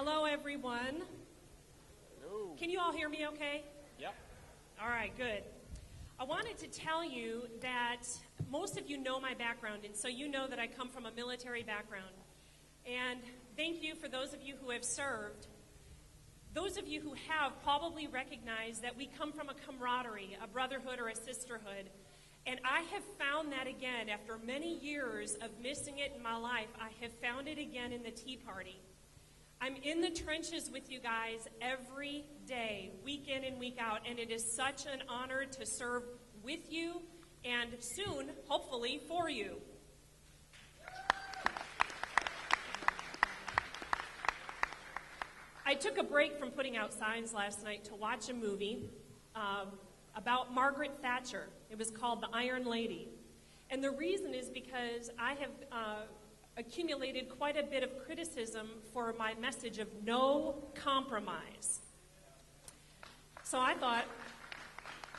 Hello, everyone. Hello. Can you all hear me okay? Yep. All right, good. I wanted to tell you that most of you know my background, and so you know that I come from a military background. And thank you for those of you who have served. Those of you who have probably recognize that we come from a camaraderie, a brotherhood or a sisterhood. And I have found that again after many years of missing it in my life. I have found it again in the Tea Party. I'm in the trenches with you guys every day, week in and week out, and it is such an honor to serve with you and soon, hopefully, for you. I took a break from putting out signs last night to watch a movie about Margaret Thatcher. It was called The Iron Lady. And the reason is because I have accumulated quite a bit of criticism for my message of no compromise. So I thought,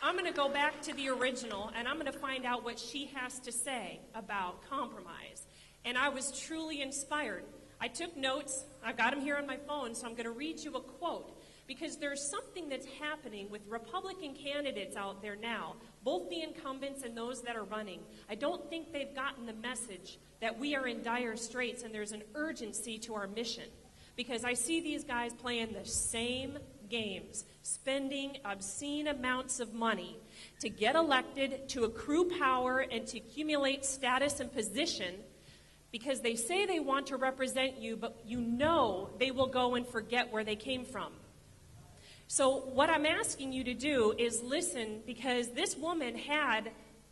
I'm going to go back to the original and I'm going to find out what she has to say about compromise. And I was truly inspired. I took notes. I've got them here on my phone, so I'm going to read you a quote. Because there's something that's happening with Republican candidates out there now, both the incumbents and those that are running. I don't think they've gotten the message that we are in dire straits and there's an urgency to our mission. Because I see these guys playing the same games, spending obscene amounts of money to get elected, to accrue power, and to accumulate status and position, because they say they want to represent you, but you know they will go and forget where they came from. So what I'm asking you to do is listen, because this woman had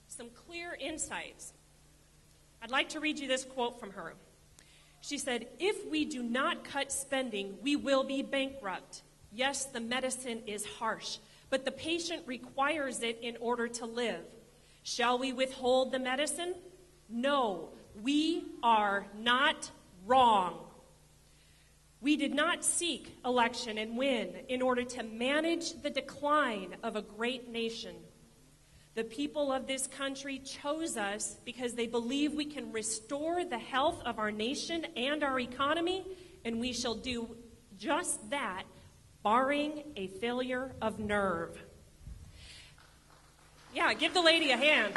some clear insights. I'd like to read you this quote from her. She said, "If we do not cut spending, we will be bankrupt. Yes, the medicine is harsh, but the patient requires it in order to live. Shall we withhold the medicine? No, we are not wrong. We did not seek election and win in order to manage the decline of a great nation. The people of this country chose us because they believe we can restore the health of our nation and our economy, and we shall do just that, barring a failure of nerve." Yeah, give the lady a hand.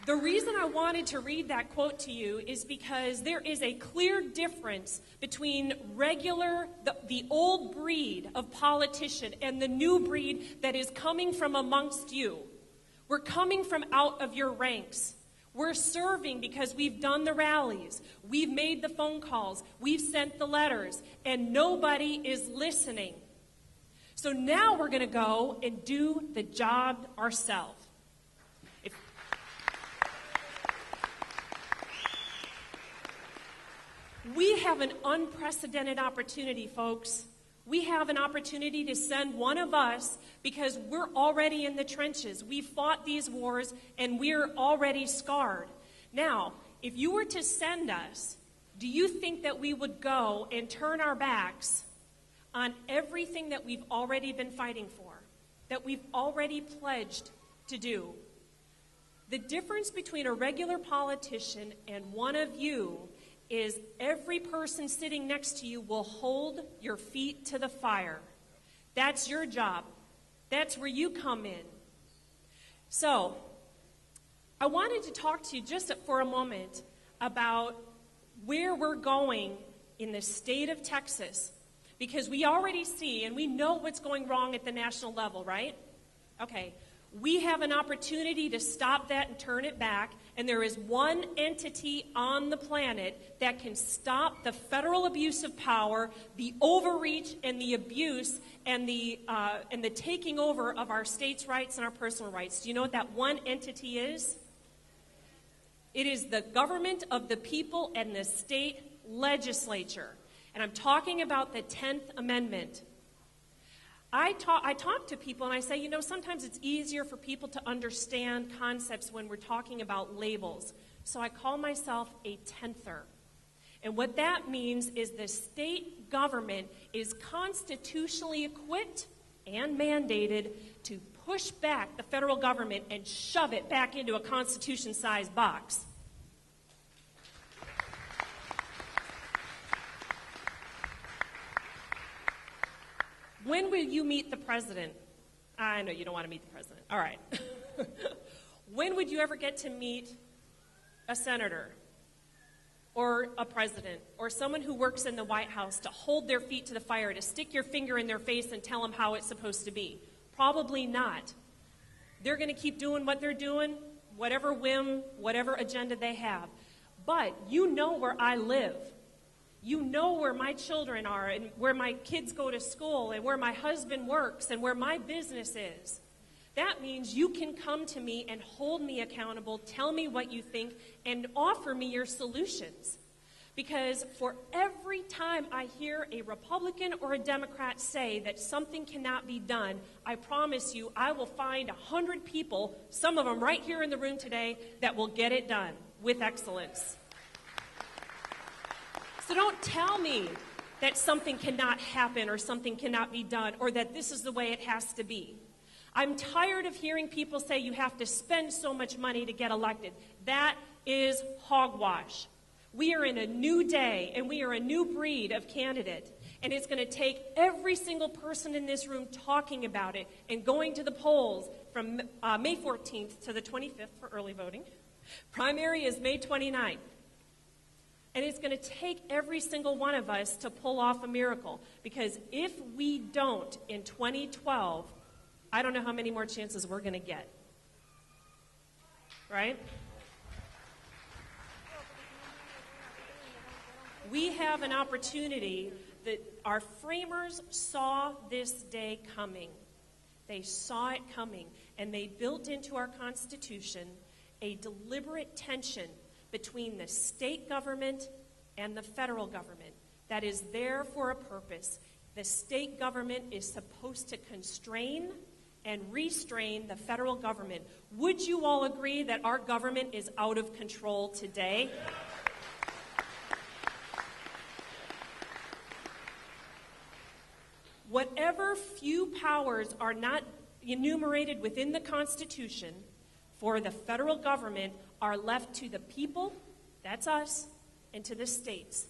The reason I wanted to read that quote to you is because there is a clear difference between the old breed of politician and the new breed that is coming from amongst you. We're coming from out of your ranks. We're serving because we've done the rallies, we've made the phone calls, we've sent the letters, and nobody is listening. So now we're going to go and do the job ourselves. We have an unprecedented opportunity, folks. We have an opportunity to send one of us because we're already in the trenches. We've fought these wars and we're already scarred. Now, if you were to send us, do you think that we would go and turn our backs on everything that we've already been fighting for, that we've already pledged to do? The difference between a regular politician and one of you is every person sitting next to you will hold your feet to the fire. That's your job. That's where you come in. So, I wanted to talk to you just for a moment about where we're going in the state of Texas, because we already see and we know what's going wrong at the national level, right? Okay. We have an opportunity to stop that and turn it back, and there is one entity on the planet that can stop the federal abuse of power, the overreach and the abuse and the taking over of our states' rights and our personal rights. Do you know what that one entity is? It is the government of the people and the state legislature. And I'm talking about the 10th Amendment. I talk to people and I say, sometimes it's easier for people to understand concepts when we're talking about labels. So I call myself a tenther. And what that means is the state government is constitutionally equipped and mandated to push back the federal government and shove it back into a Constitution-sized box. When will you meet the president? I know you don't want to meet the president. All right. When would you ever get to meet a senator or a president or someone who works in the White House to hold their feet to the fire, to stick your finger in their face and tell them how it's supposed to be? Probably not. They're going to keep doing what they're doing, whatever whim, whatever agenda they have. But you know where I live. You know where my children are and where my kids go to school and where my husband works and where my business is. That means you can come to me and hold me accountable, tell me what you think, and offer me your solutions. Because for every time I hear a Republican or a Democrat say that something cannot be done, I promise you I will find 100 people, some of them right here in the room today, that will get it done with excellence. So don't tell me that something cannot happen or something cannot be done or that this is the way it has to be. I'm tired of hearing people say you have to spend so much money to get elected. That is hogwash. We are in a new day, and we are a new breed of candidate. And it's going to take every single person in this room talking about it and going to the polls from May 14th to the 25th for early voting. Primary is May 29th. And it's going to take every single one of us to pull off a miracle. Because if we don't in 2012, I don't know how many more chances we're going to get. Right? We have an opportunity that our framers saw this day coming. They saw it coming, and they built into our Constitution a deliberate tension between the state government and the federal government that is there for a purpose. The state government is supposed to constrain and restrain the federal government. Would you all agree that our government is out of control today? Whatever few powers are not enumerated within the Constitution for the federal government are left to the people, that's us, and to the states.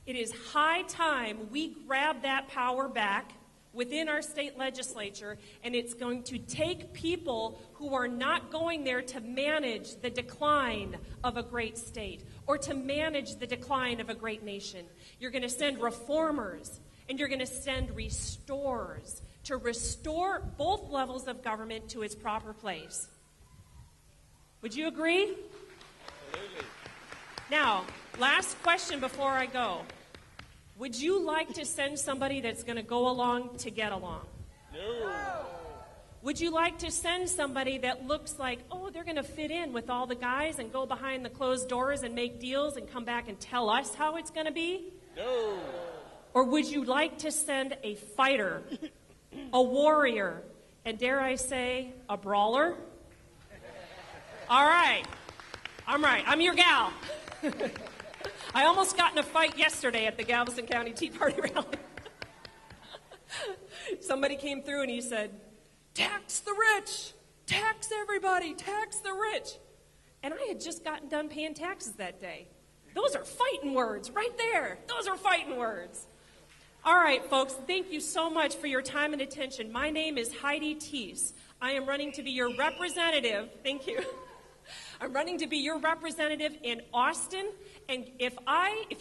It is high time we grab that power back within our state legislature, and it's going to take people who are not going there to manage the decline of a great state or to manage the decline of a great nation. You're going to send reformers, and you're going to send restorers to restore both levels of government to its proper place. Would you agree? Absolutely. Now, last question before I go. Would you like to send somebody that's going to go along to get along? No. Would you like to send somebody that looks like, oh, they're going to fit in with all the guys and go behind the closed doors and make deals and come back and tell us how it's going to be? No. Or would you like to send a fighter, a warrior, and dare I say, a brawler? All right. I'm right. I'm your gal. I almost got in a fight yesterday at the Galveston County Tea Party rally. Somebody came through and he said, tax the rich, tax everybody, tax the rich. And I had just gotten done paying taxes that day. Those are fighting words right there. Those are fighting words. All right, folks, thank you so much for your time and attention. My name is Heidi Thiess. I am running to be your representative. Thank you. I'm running to be your representative in Austin, and if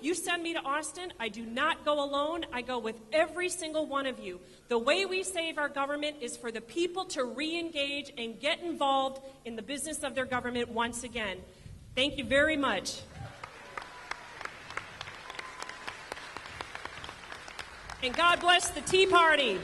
you send me to Austin, I do not go alone. I go with every single one of you. The way we save our government is for the people to re-engage and get involved in the business of their government once again. Thank you very much. And God bless the Tea Party.